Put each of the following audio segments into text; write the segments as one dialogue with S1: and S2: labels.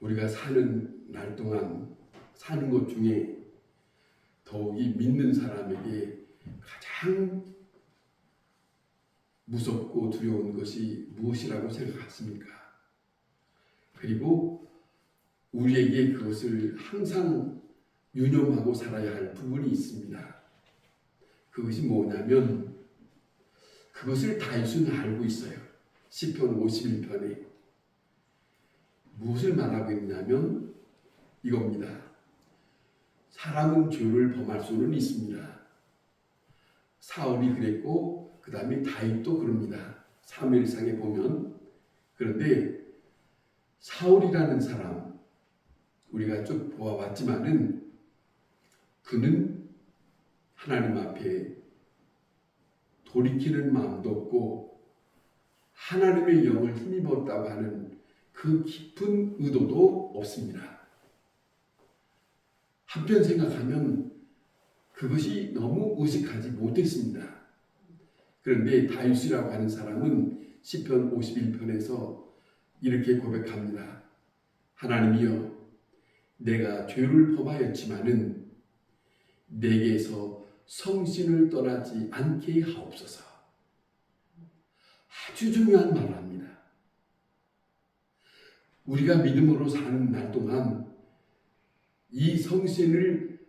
S1: 우리가 사는 날 동안 사는 것 중에 더욱이 믿는 사람에게 가장 무섭고 두려운 것이 무엇이라고 생각하십니까? 그리고 우리에게 그것을 항상 유념하고 살아야 할 부분이 있습니다. 그것이 뭐냐면 그것을 다윗은 알고 있어요. 시편 51편에 무엇을 말하고 있냐면 이겁니다. 사람은 죄를 범할 수는 있습니다. 사울이 그랬고 그 다음에 다윗도 그럽니다. 사무엘상에 보면. 그런데 사울이라는 사람 우리가 쭉 보아왔지만은 그는 하나님 앞에 돌이키는 마음도 없고 하나님의 영을 힘입었다고 하는 그 깊은 의도도 없습니다. 한편 생각하면 그것이 너무 의식하지 못했습니다. 그런데 다윗이라고 하는 사람은 시편 51편에서 이렇게 고백합니다. 하나님이여, 내가 죄를 범하였지만은 내게서 성신을 떠나지 않게 하옵소서. 아주 중요한 말을 합니다. 우리가 믿음으로 사는 날 동안 이 성신을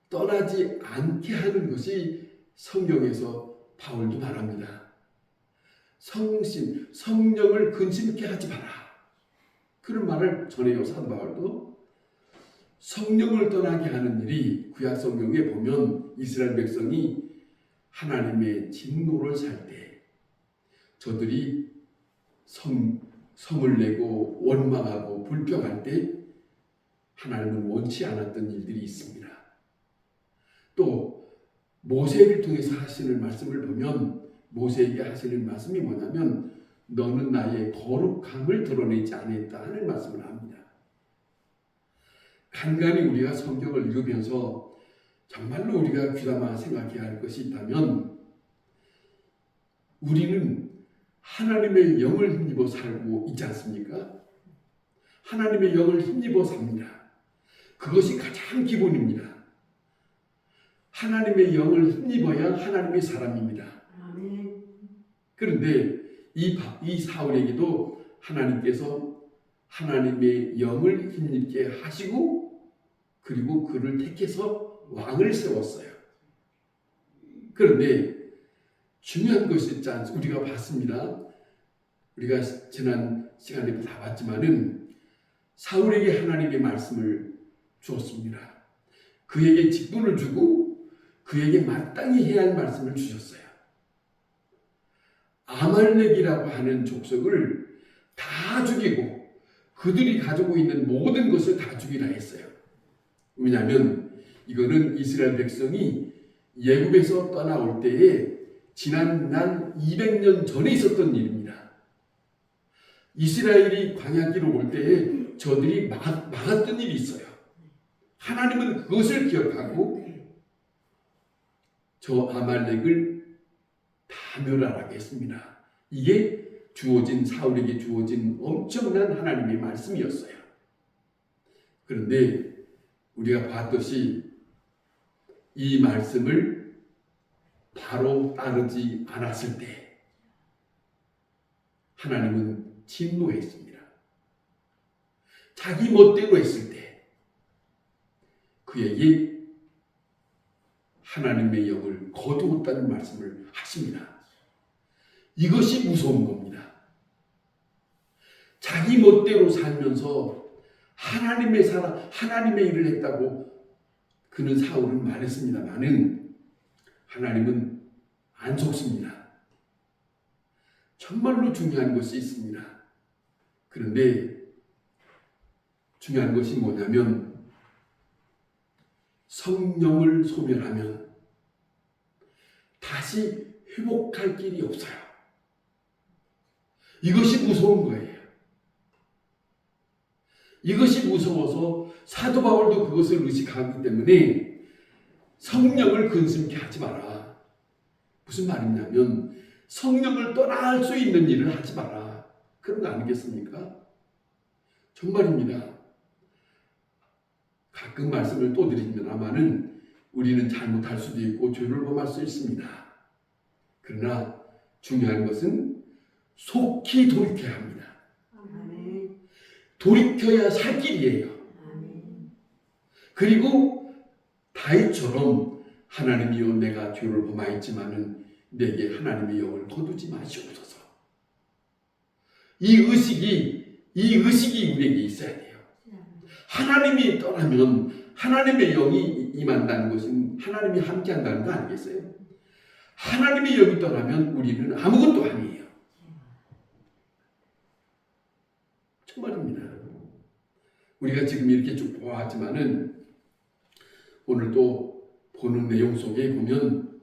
S1: 떠나지 않게 하는 것이 성경에서 바울도 말합니다. 성령을 근심케 하지 마라. 그런 말을 전해요. 사도 바울도. 성령을 떠나게 하는 일이 구약 성경에 보면 이스라엘 백성이 하나님의 진노를 살 때 저들이 성을 내고 원망하고 불평할 때 하나님은 원치 않았던 일들이 있습니다. 또 모세를 통해서 하시는 말씀을 보면 모세에게 하시는 말씀이 뭐냐면 너는 나의 거룩함을 드러내지 않았다 하는 말씀을 합니다. 간간히 우리가 성경을 읽으면서 정말로 우리가 귀담아 생각해야 할 것이 있다면 우리는 하나님의 영을 힘입어 살고 있지 않습니까? 하나님의 영을 힘입어 삽니다. 그것이 가장 기본입니다. 하나님의 영을 힘입어야 하나님의 사람입니다. 그런데 이 사울에게도 하나님께서 하나님의 영을 힘입게 하시고 그리고 그를 택해서 왕을 세웠어요. 그런데 중요한 것이 있지 않습니까? 우리가 봤습니다. 우리가 지난 시간에 다 봤지만은 사울에게 하나님의 말씀을 주었습니다. 그에게 직분을 주고 그에게 마땅히 해야 할 말씀을 주셨어요. 아말렉이라고 하는 족속을 다 죽이고 그들이 가지고 있는 모든 것을 다 죽이라 했어요. 왜냐하면 이거는 이스라엘 백성이 애굽에서 떠나올 때에 지난 200년 전에 있었던 일입니다. 이스라엘이 광야길로 올 때에 저들이 막았던 일이 있어요. 하나님은 그것을 기억하고 저 아말렉을 다 멸하라고 했습니다. 이게 사울에게 주어진 엄청난 하나님의 말씀이었어요. 그런데 우리가 봤듯이 이 말씀을 바로 따르지 않았을 때 하나님은 진노했습니다. 자기 멋대로 했을 때 그에게 하나님의 영을 거두었다는 말씀을 하십니다. 이것이 무서운 겁니다. 자기 멋대로 살면서 하나님의 일을 했다고 그는 사울은 말했습니다만은 하나님은 안 속습니다. 정말로 중요한 것이 있습니다. 그런데 중요한 것이 뭐냐면 성령을 소멸하면 다시 회복할 길이 없어요. 이것이 무서운 거예요. 이것이 무서워서 사도 바울도 그것을 의식하기 때문에 성령을 근심케 하지 마라. 무슨 말이냐면 성령을 떠날 수 있는 일을 하지 마라. 그런 거 아니겠습니까? 정말입니다. 가끔 말씀을 또 드립니다마는 우리는 잘못할 수도 있고 죄를 범할 수 있습니다. 그러나 중요한 것은 속히 돌이켜야 합니다. 돌이켜야 살 길이에요. 그리고 다윗처럼 하나님이여 내가 죄를 범하였지만은 내게 하나님의 영을 거두지 마시옵소서. 이 의식이 우리에게 있어야 돼요. 하나님이 떠나면 하나님의 영이 임한다는 것은 하나님이 함께한다는 거 아니겠어요? 하나님의 영이 떠나면 우리는 아무것도 아니에요. 정말입니다. 우리가 지금 이렇게 쭉 보았지만은 오늘 또 보는 내용 속에 보면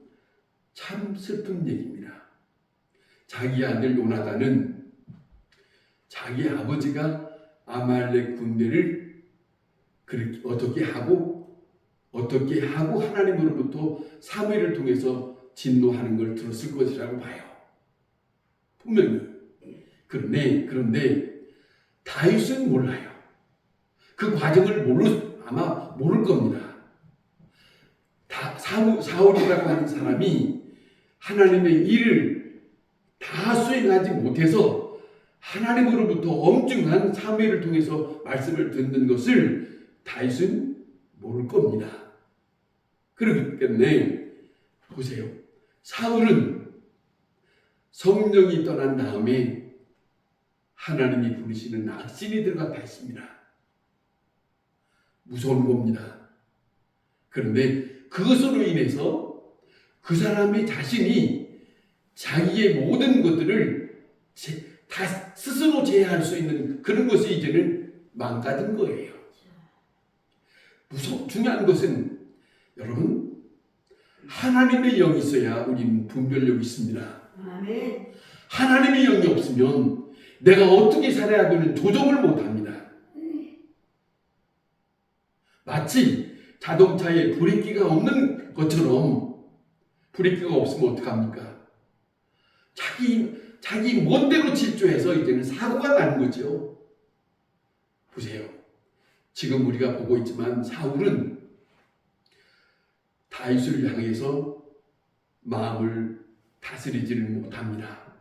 S1: 참 슬픈 얘기입니다. 자기 아들 요나단은 자기 아버지가 아말렉 군대를 그렇게 어떻게 하고 하나님으로부터 사무엘을 통해서 진노하는 걸 들었을 것이라고 봐요. 분명히. 그런데 다윗은 몰라요. 그 과정을 아마 모를 겁니다. 사울이라고 하는 사람이 하나님의 일을 다 수행하지 못해서 하나님으로부터 엄중한 사무엘을 통해서 말씀을 듣는 것을 다윗은 모를 겁니다. 그렇기 때문에 보세요. 사울은 성령이 떠난 다음에 하나님이 부르시는 악신이 들어갔다 했습니다. 무서운 겁니다. 그런데 그것으로 인해서 그 사람의 자신이 자기의 모든 것들을 다 스스로 제어할 수 있는 그런 것이 이제는 망가진 거예요. 중요한 것은 여러분 하나님의 영이 있어야 우리는 분별력이 있습니다. 아멘. 하나님의 영이 없으면 내가 어떻게 살아야 되는 조정을 못합니다. 마치 자동차에 브레이크가 없는 것처럼 브레이크가 없으면 어떡합니까? 자기 멋대로 질주해서 이제는 사고가 나는 거죠. 보세요. 지금 우리가 보고 있지만 사울은 다윗을 향해서 마음을 다스리지를 못합니다.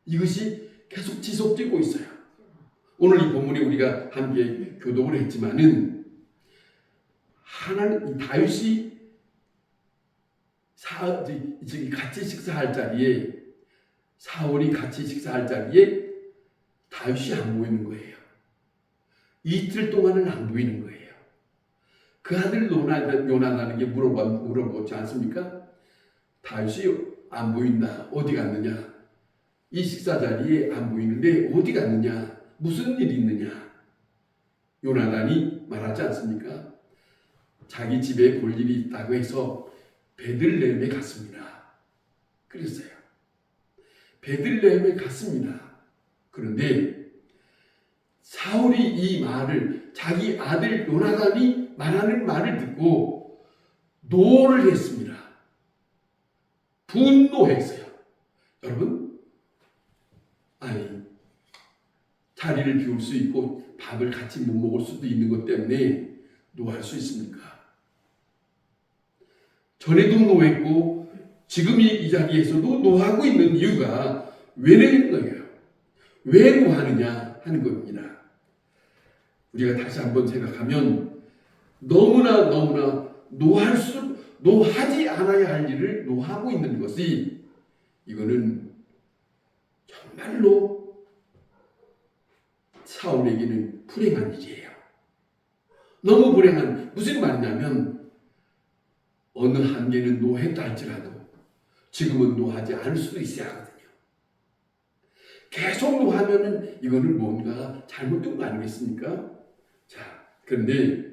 S1: 이것이 계속 지속되고 있어요. 오늘 이 본문에 우리가 함께 교독을 했지만은 다윗이 같이 식사할 자리에 사울이 같이 식사할 자리에 다윗이 안 보이는 거예요. 이틀 동안은 안 보이는 거예요. 그 아들 요나단에게 물어보지 않습니까? 다윗이 안 보인다. 어디 갔느냐? 이 식사 자리에 안 보이는데 어디 갔느냐? 무슨 일이 있느냐? 요나단이 말하지 않습니까? 자기 집에 볼 일이 있다고 해서 베들레헴에 갔습니다. 그랬어요. 베들레헴에 갔습니다. 그런데 사울이 이 말을 자기 아들 요나단이 말하는 말을 듣고 노를 했습니다. 분노했어요. 여러분, 자리를 비울 수 있고 밥을 같이 못 먹을 수도 있는 것 때문에 노할 수 있습니까? 전에도 노했고 지금 이 자리에서도 노하고 있는 이유가 왜냐는 거예요. 왜 노하느냐 하는 겁니다. 우리가 다시 한번 생각하면 너무나 노하지 않아야 할 일을 노하고 있는 것이 이거는 정말로 사울에게는 불행한 일이에요. 너무 불행한, 무슨 말이냐면 어느 한계는 노했다 할지라도 지금은 노하지 않을 수도 있어야 하거든요. 계속 노하면은 이거는 뭔가 잘못된 거 아니겠습니까? 자, 그런데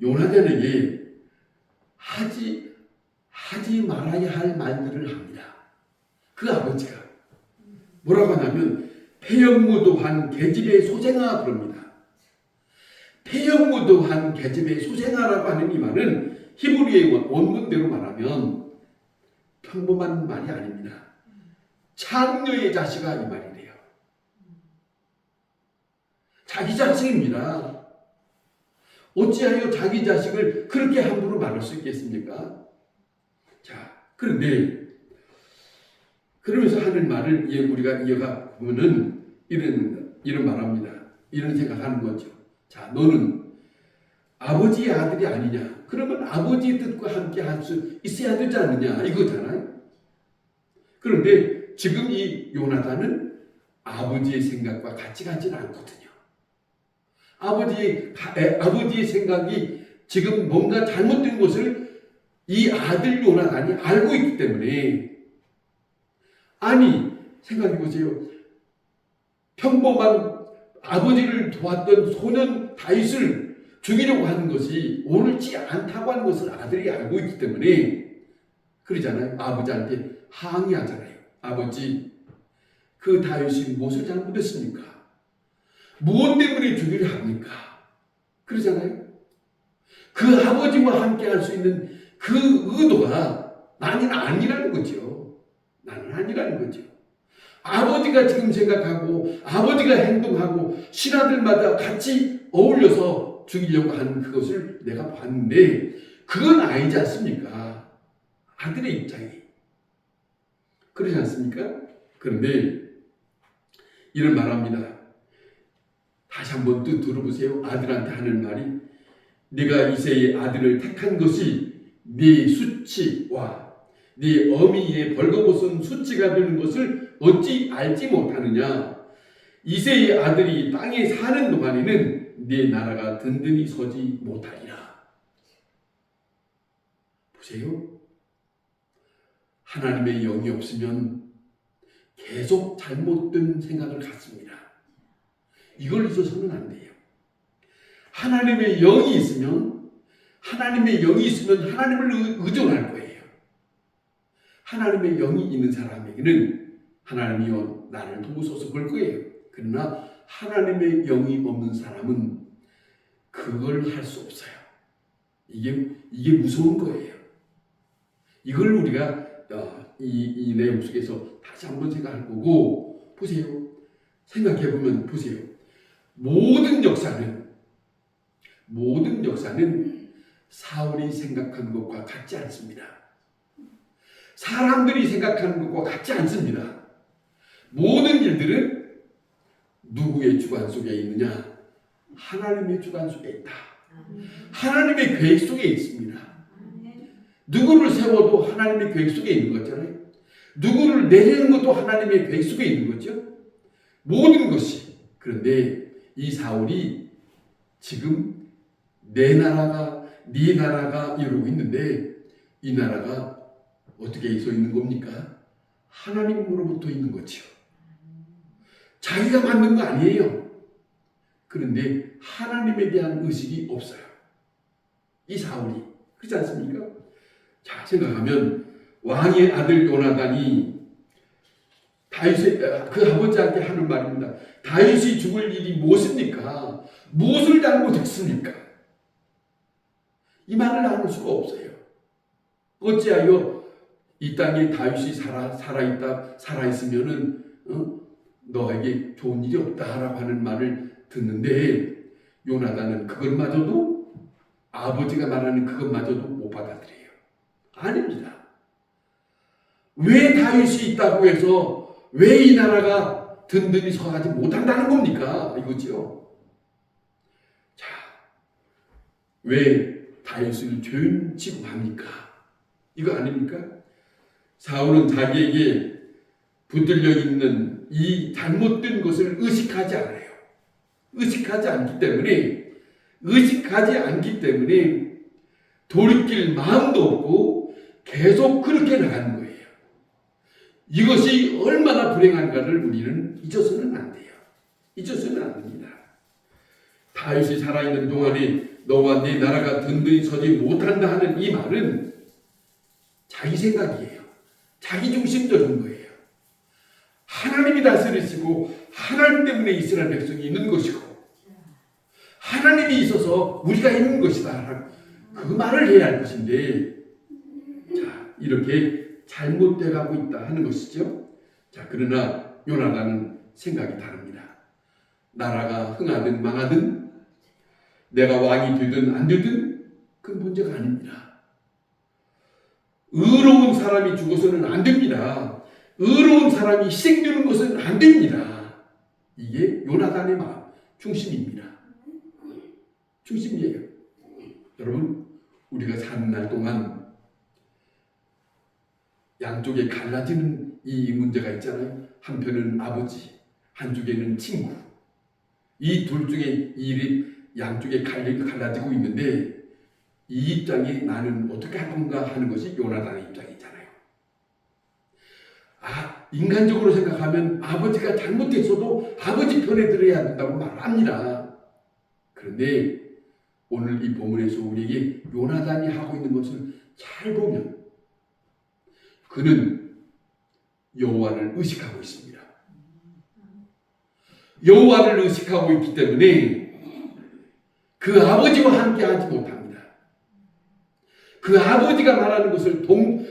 S1: 요나단에게 하지 말아야 할 말들을 합니다. 그 아버지가 뭐라고 하냐면 폐역무도한 계집의 소생아 그럽니다. 폐역무도한 계집의 소생아라고 하는 이 말은 히브리의 원문대로 말하면 평범한 말이 아닙니다. 창녀의 자식아 이 말이래요. 자기 자식입니다. 어찌하여 자기 자식을 그렇게 함부로 말할 수 있겠습니까? 자, 그런데 그러면서 하는 말을 우리가 이어가 보면은 이런 말합니다. 이런 생각하는 거죠. 자, 너는 아버지의 아들이 아니냐? 그러면 아버지의 뜻과 함께 할 수 있어야 되지 않느냐? 이거잖아요. 그런데 지금 이 요나단은 아버지의 생각과 같이 가지는 않거든요. 아버지의 생각이 지금 뭔가 잘못된 것을 이 아들 요나단이 알고 있기 때문에, 아니 생각해 보세요. 평범한 아버지를 도왔던 소년 다윗을 죽이려고 하는 것이 옳지 않다고 하는 것을 아들이 알고 있기 때문에 그러잖아요. 아버지한테 항의하잖아요. 아버지, 그 다윗이 무엇을 잘못했습니까? 무엇 때문에 죽이려 합니까? 그러잖아요. 그 아버지와 함께 할 수 있는 그 의도가 나는 아니라는 거죠. 나는 아니라는 거죠. 아버지가 지금 생각하고 아버지가 행동하고 신하들마다 같이 어울려서 죽이려고 하는 그것을 내가 봤는데 그건 아니지 않습니까? 아들의 입장이. 그러지 않습니까? 그런데 이런 말합니다. 다시 한번 또 들어보세요. 아들한테 하는 말이, 네가 이새의 아들을 택한 것이 네 수치와 네 어미의 벌거벗은 수치가 되는 것을 어찌 알지 못하느냐? 이새의 아들이 땅에 사는 동안에는 네 나라가 든든히 서지 못하리라. 보세요. 하나님의 영이 없으면 계속 잘못된 생각을 갖습니다. 이걸 잊어서는 안 돼요. 하나님의 영이 있으면 하나님을 의존할 거예요. 하나님의 영이 있는 사람에게는 하나님이여 나를 도우소서 볼 거예요. 그러나 하나님의 영이 없는 사람은 그걸 할 수 없어요. 이게 무서운 거예요. 이걸 우리가 이 내용 속에서 다시 한번 생각할 거고, 보세요. 생각해 보면 보세요. 모든 역사는 사울이 생각한 것과 같지 않습니다. 사람들이 생각하는 것과 같지 않습니다. 모든 일들은 누구의 주관 속에 있느냐? 하나님의 주관 속에 있다. 하나님의 계획 속에 있습니다. 누구를 세워도 하나님의 계획 속에 있는 거잖아요. 누구를 내리는 것도 하나님의 계획 속에 있는 거죠. 모든 것이. 그런데 이 사울이 지금 네 나라가 이러고 있는데 이 나라가 어떻게 서 있는 겁니까? 하나님으로부터 있는 거죠. 자기가 만든 거 아니에요. 그런데 하나님에 대한 의식이 없어요. 이 사울이. 그렇지 않습니까? 자, 생각하면 왕의 아들 요나단이 다윗의 그 아버지한테 하는 말입니다. 다윗이 죽을 일이 무엇입니까? 무엇을 잘못했습니까? 이 말을 나눌 수가 없어요. 어찌하여 이 땅에 다윗이 살아있으면은 너에게 좋은 일이 없다라고 하는 말을 듣는데 요나단은 그것마저도 아버지가 말하는 그것마저도 못 받아들여요. 아닙니다. 왜 다윗이 있다고 해서 왜 이 나라가 든든히 서가지 못한다는 겁니까? 이거죠. 자, 왜 다윗을 죄인 취급합니까? 이거 아닙니까? 사울은 자기에게 붙들려 있는 이 잘못된 것을 의식하지 않아요. 의식하지 않기 때문에 돌이킬 마음도 없고 계속 그렇게 나가는 거예요. 이것이 얼마나 불행한가를 우리는 잊어서는 안 돼요. 잊어서는 안 됩니다. 다윗이 살아있는 동안에 너와 네 나라가 든든히 서지 못한다 하는 이 말은 자기 생각이에요. 자기 중심적인 거예요. 하나님이 다스리시고 하나님 때문에 이스라엘 백성이 있는 것이고 하나님이 있어서 우리가 있는 것이다. 그 말을 해야 할 것인데, 자, 이렇게 잘못돼 가고 있다 하는 것이죠. 자, 그러나 요나단은 생각이 다릅니다. 나라가 흥하든 망하든 내가 왕이 되든 안 되든 그건 문제가 아닙니다. 의로운 사람이 죽어서는 안 됩니다. 의로운 사람이 희생되는 것은 안 됩니다. 이게 요나단의 마음, 중심입니다. 중심이에요. 여러분, 우리가 사는 날 동안 양쪽에 갈라지는 이 문제가 있잖아요. 한편은 아버지, 한쪽에는 친구. 이 둘 중에 일이 양쪽에 갈라지고 있는데 이 입장이 나는 어떻게 할 건가 하는 것이 요나단의 입장이잖아요. 인간적으로 생각하면 아버지가 잘못했어도 아버지 편에 들어야 된다고 말합니다. 그런데 오늘 이 본문에서 우리에게 요나단이 하고 있는 것을 잘 보면 그는 여호와를 의식하고 있습니다. 여호와를 의식하고 있기 때문에 그 아버지와 함께 하지 못합니다. 그 아버지가 말하는 것을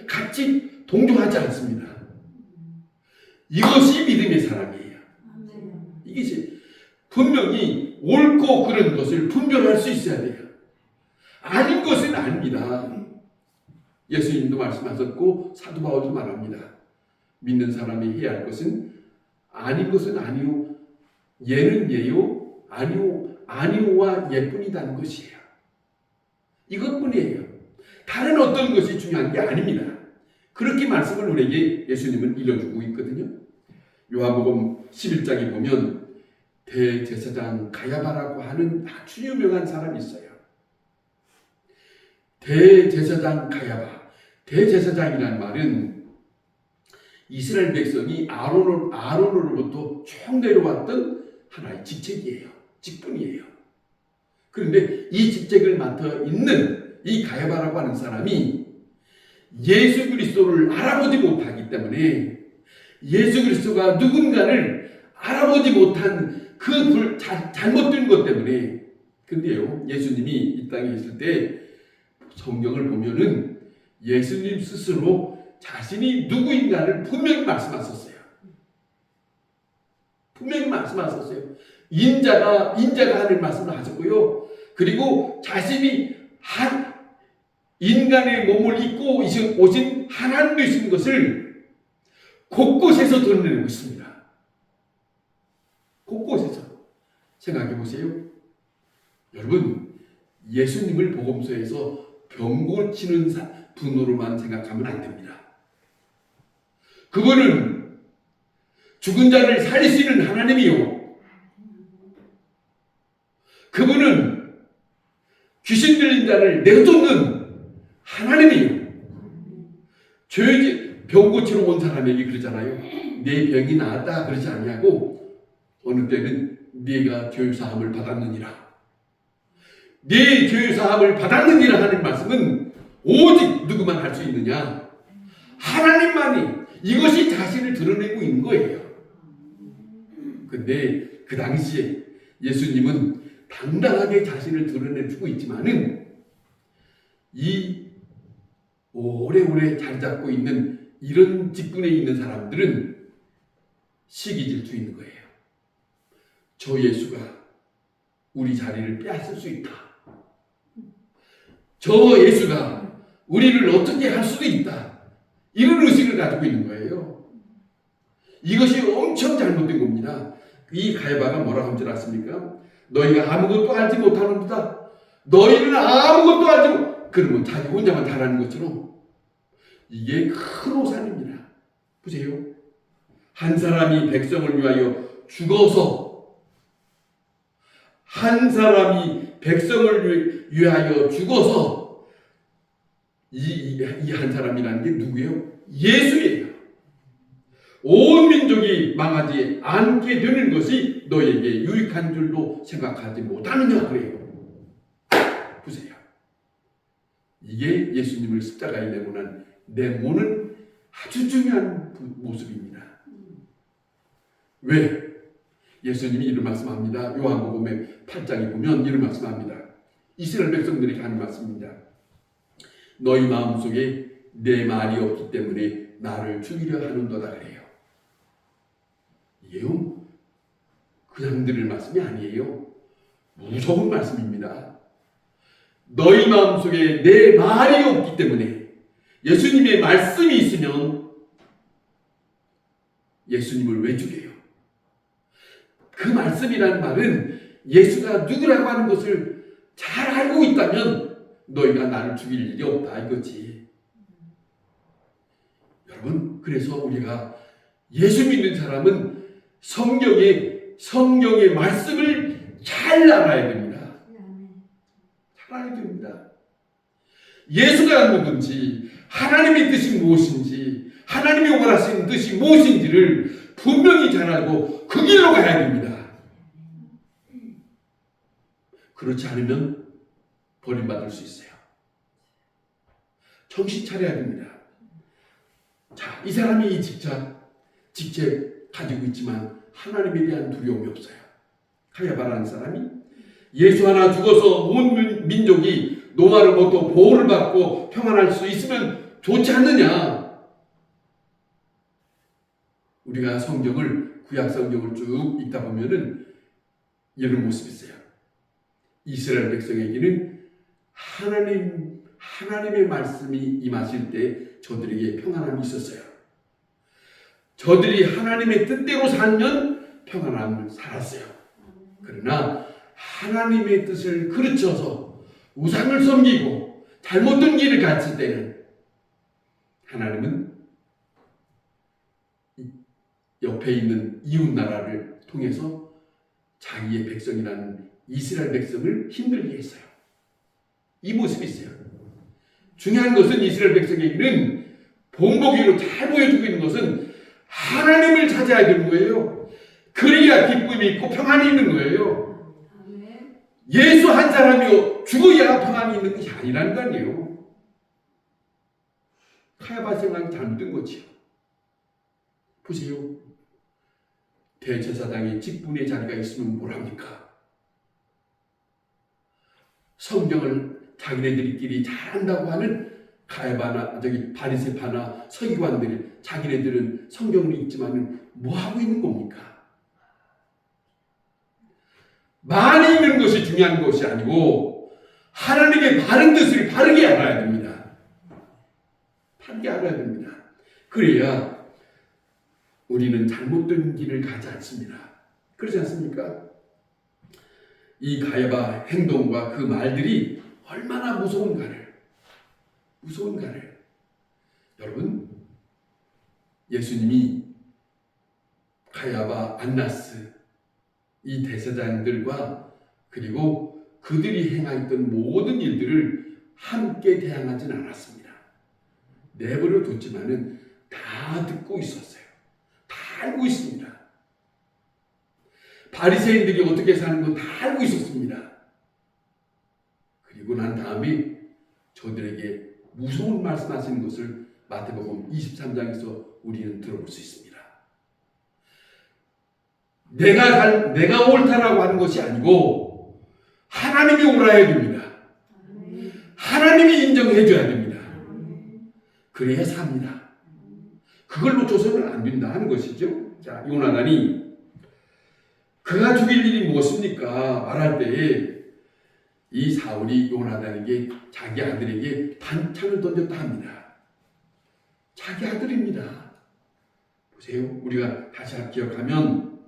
S1: 같이 동조하지 않습니다. 이것이 믿음의 사람이에요. 이것이 분명히 옳고 그른 것을 분별할 수 있어야 돼요. 아닌 것은 아닙니다. 예수님도 말씀하셨고 사도 바울도 말합니다. 믿는 사람이 해야 할 것은 아닌 것은 아니요, 예는 예요, 아니오와 예뿐이다는 것이에요. 이것뿐이에요. 다른 어떤 것이 중요한 게 아닙니다. 그렇게 말씀을 우리에게 예수님은 일러주고 있거든요. 요한복음 11장에 보면 대제사장 가야바라고 하는 아주 유명한 사람이 있어요. 대제사장 가야바. 대제사장이라는 말은 이스라엘 백성이 아론으로부터 쭉 내려왔던 하나의 직책이에요. 직분이에요. 그런데 이 직책을 맡아 있는 이 가야바라고 하는 사람이 예수 그리스도를 알아보지 못하기 때문에 예수 그리스도가 누군가를 알아보지 못한 그 잘못된 것 때문에. 근데요, 예수님이 이 땅에 있을 때 성경을 보면은 예수님 스스로 자신이 누구인가를 분명히 말씀하셨어요. 분명히 말씀하셨어요. 인자가 하는 말씀을 하셨고요. 그리고 자신이 인간의 몸을 입고 오신 하나님 되신 것을 곳곳에서 드러내고 있습니다. 곳곳에서. 생각해 보세요. 여러분, 예수님을 복음서에서 병 고치는 분으로만 생각하면 안 됩니다. 그분은 죽은 자를 살릴 수 있는 하나님이요. 그분은 귀신 들린 자를 내쫓는 하나님이요. 병 고치러 온 사람에게 그러잖아요. 내 병이 나았다 그러지 아니하고 어느 때는 네가 죄 사함을 받았느니라. 네 죄 사함을 받았느니라 하는 말씀은 오직 누구만 할 수 있느냐? 하나님만이. 이것이 자신을 드러내고 있는 거예요. 근데 그 당시에 예수님은 당당하게 자신을 드러내주고 있지만은 이 오래오래 잘 잡고 있는 이런 직분에 있는 사람들은 시기 질투 있는 거예요. 저 예수가 우리 자리를 빼앗을 수 있다. 저 예수가 우리를 어떻게 할 수도 있다. 이런 의식을 가지고 있는 거예요. 이것이 엄청 잘못된 겁니다. 이 가야바가 뭐라고 하는 줄 아십니까? 너희가 아무것도 알지 못하는도다. 너희는 아무것도 알지 못. 그러면 자기 혼자만 잘하는 것처럼. 이게 큰 오산입니다. 보세요. 한 사람이 백성을 위하여 죽어서, 한 사람이 백성을 위하여 죽어서, 이 한 사람이라는 게 누구예요? 예수예요. 온 민족이 망하지 않게 되는 것이 너에게 유익한 줄도 생각하지 못하느냐 그래요. 보세요. 이게 예수님을 십자가에 내모는 아주 중요한 모습입니다. 왜? 예수님이 이런 말씀합니다. 요한복음의 8장에 보면 이런 말씀합니다. 이스라엘 백성들이 하는 말씀입니다. 너희 마음속에 내 말이 없기 때문에 나를 죽이려 하는도다 그래요. 이게요, 그냥 들을 말씀이 아니에요. 무서운 말씀입니다. 너희 마음속에 내 말이 없기 때문에, 예수님의 말씀이 있으면 예수님을 왜 죽여요? 그 말씀이라는 말은 예수가 누구라고 하는 것을 잘 알고 있다면 너희가 나를 죽일 일이 없다 이거지. 여러분, 그래서 우리가 예수 믿는 사람은 성경의 말씀을 잘 알아야 됩니다. 잘 알아야 됩니다. 예수가 누군지, 하나님의 뜻이 무엇인지, 하나님이 원하시는 뜻이 무엇인지를 분명히 잘 알고 그 길로 가야 됩니다. 그렇지 않으면 버림받을 수 있어요. 정신 차려야 됩니다. 자, 이 사람이 이 직책 가지고 있지만 하나님에 대한 두려움이 없어요. 가야바라는 사람이 예수 하나 죽어서 온 민족이 노마로부터 보호를 받고 평안할 수 있으면 좋지 않느냐. 우리가 구약 성경을 쭉 읽다 보면은 이런 모습이 있어요. 이스라엘 백성에게는 하나님의 말씀이 임하실 때 저들에게 평안함이 있었어요. 저들이 하나님의 뜻대로 살면 평안함을 살았어요. 그러나 하나님의 뜻을 그르쳐서 우상을 섬기고 잘못된 길을 갔을 때는 하나님은 옆에 있는 이웃 나라를 통해서 자기의 백성이라는 이스라엘 백성을 힘들게 했어요. 이 모습이 있어요. 중요한 것은 이스라엘 백성에게는 본보기로 잘 보여주고 있는 것은 하나님을 찾아야 되는 거예요. 그래야 기쁨이 있고 평안이 있는 거예요. 예수 한 사람이 죽어야 평안이 있는 것이 아니라는 거 아니에요. 카야바 생각이 잘못된 거지요. 보세요. 대제사장의 직분의 자리가 있으면 뭐랍니까? 성경을 자기네들끼리 잘한다고 하는 가야바나 바리새파나 서기관들이 자기네들은 성경을 읽지만은 뭐 하고 있는 겁니까? 많이 읽는 것이 중요한 것이 아니고 하나님의 바른 뜻을 바르게 알아야 됩니다. 바르게 알아야 됩니다. 그래야 우리는 잘못된 길을 가지 않습니다. 그렇지 않습니까? 이 가야바 행동과 그 말들이 얼마나 무서운가를. 여러분, 예수님이 가야바, 안나스 이 대제사장들과 그리고 그들이 행하였던 모든 일들을 함께 대항하진 않았습니다. 내버려 뒀지만은 다 듣고 있었어요. 다 알고 있습니다. 바리새인들이 어떻게 사는 건 다 알고 있었습니다. 그리고 난 다음에 저들에게 무서운 말씀하시는 것을 마태복음 23장에서 우리는 들어볼 수 있습니다. 내가 옳다라고 하는 것이 아니고 하나님이 옳아야 됩니다. 하나님이 인정해 줘야 됩니다. 그래야 삽니다. 그걸 놓쳐서는 안 된다 하는 것이죠. 자, 요나단이 그가 죽일 일이 무엇입니까? 말할 때에 이 사울이 요나단에게 자기 아들에게 단창을 던졌다 합니다. 자기 아들입니다. 보세요. 우리가 다시 기억하면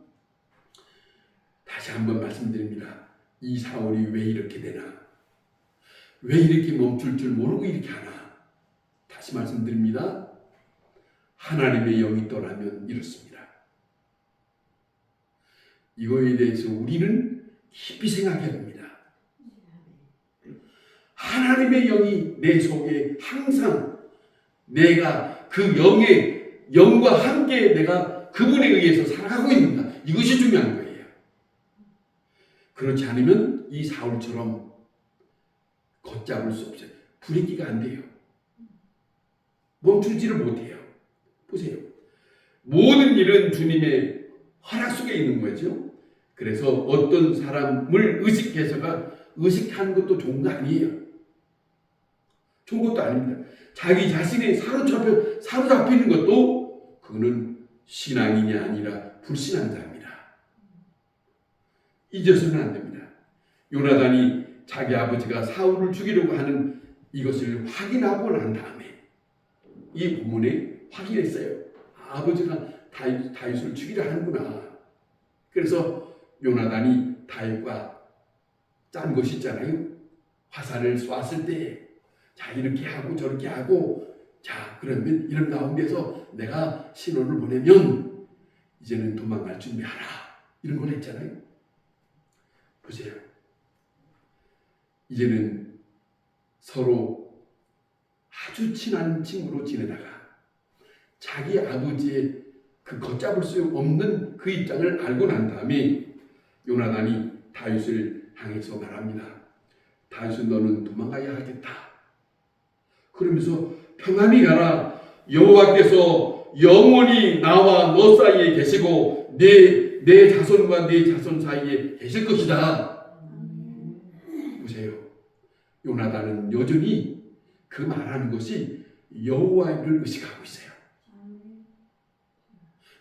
S1: 다시 한번 말씀드립니다. 이 사울이 왜 이렇게 되나? 왜 이렇게 멈출 줄 모르고 이렇게 하나? 다시 말씀드립니다. 하나님의 영이 떠나면 이렇습니다. 이거에 대해서 우리는 깊이 생각해야 됩니다. 하나님의 영이 내 속에 항상 내가 그 영과 함께 내가 그분에 의해서 살아가고 있는가? 이것이 중요한 거예요. 그렇지 않으면 이 사울처럼 걷잡을 수 없어요. 브레이크가 안 돼요. 멈추지를 못해요. 보세요. 모든 일은 주님의 허락 속에 있는 거죠. 그래서 어떤 사람을 의식하는 것도 좋은 거 아니에요. 좋은 것도 아닙니다. 자기 자신이 사로잡히는 것도 그거는 신앙인이 아니라 불신앙자입니다. 잊어서는 안 됩니다. 요나단이 자기 아버지가 사울을 죽이려고 하는 이것을 확인하고 난 다음에 이 본문에 확인했어요. 아버지가 다윗을 죽이려 하는구나. 그래서 요나단이 다윗과 짠 것이 있잖아요. 화살을 쏘았을 때 자, 이렇게 하고 저렇게 하고, 자, 그러면 이런 가운데서 내가 신호를 보내면 이제는 도망갈 준비하라, 이런 걸 했잖아요. 보세요. 이제는 서로 아주 친한 친구로 지내다가 자기 아버지의 그 걷잡을 수 없는 그 입장을 알고 난 다음에 요나단이 다윗을 향해서 말합니다. 다윗은 너는 도망가야 하겠다. 그러면서 평안히 가라. 여호와께서 영원히 나와 너 사이에 계시고 내 자손과 내 자손 사이에 계실 것이다. 보세요. 요나단은 여전히 그 말하는 것이 여호와를 의식하고 있어요.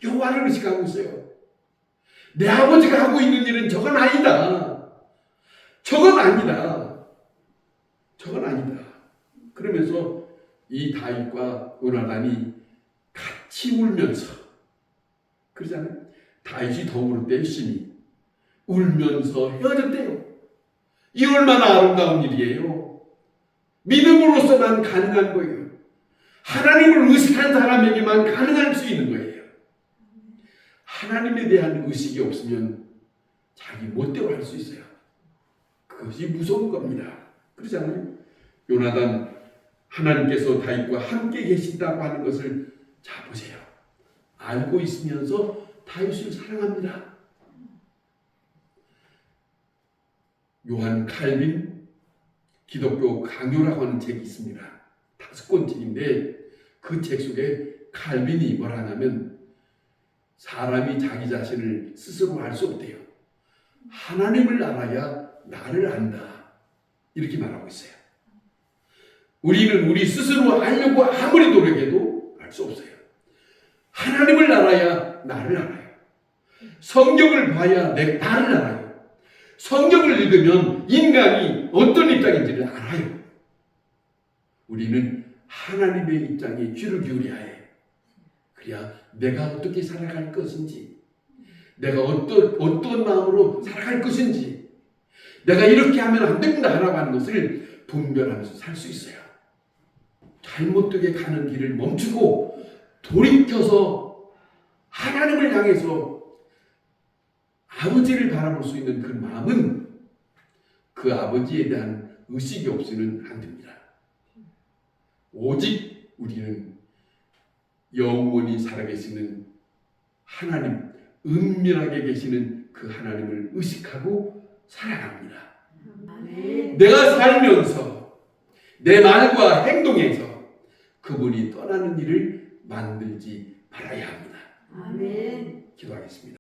S1: 여호와를 의식하고 있어요. 내 아버지가 하고 있는 일은 저건 아니다. 저건 아니다. 저건 아니다. 그러면서 이 다윗과 요나단이 같이 울면서, 그러잖아요. 다윗이 더 울을 때 심히 울면서 헤어졌대요. 이 얼마나 아름다운 일이에요. 믿음으로서만 가능한 거예요. 하나님을 의식한 사람에게만 가능할 수 있는 거예요. 하나님에 대한 의식이 없으면 자기 멋대로 할 수 있어요. 그것이 무서운 겁니다. 그러잖아요. 요나단, 하나님께서 다윗과 함께 계신다고 하는 것을 자 보세요. 알고 있으면서 다윗을 사랑합니다. 요한 칼빈 기독교 강요라고 하는 책이 있습니다. 5권책인데 그 책 속에 칼빈이 뭐라 하냐면 사람이 자기 자신을 스스로 알 수 없대요. 하나님을 알아야 나를 안다. 이렇게 말하고 있어요. 우리는 우리 스스로 알려고 아무리 노력해도 알 수 없어요. 하나님을 알아야 나를 알아요. 성경을 봐야 나를 알아요. 성경을 읽으면 인간이 어떤 입장인지를 알아요. 우리는 하나님의 입장에 귀를 기울여야 해. 그래야 내가 어떻게 살아갈 것인지, 내가 어떤 마음으로 살아갈 것인지, 내가 이렇게 하면 안 된다라고 하는 것을 분별하면서 살 수 있어요. 잘못되게 가는 길을 멈추고 돌이켜서 하나님을 향해서 아버지를 바라볼 수 있는 그 마음은 그 아버지에 대한 의식이 없이는 안 됩니다. 오직 우리는 영원히 살아계시는 하나님, 은밀하게 계시는 그 하나님을 의식하고 살아갑니다. 내가 살면서 내 말과 행동에서 그분이 떠나는 일을 만들지 말아야 합니다.
S2: 아멘.
S1: 기도하겠습니다.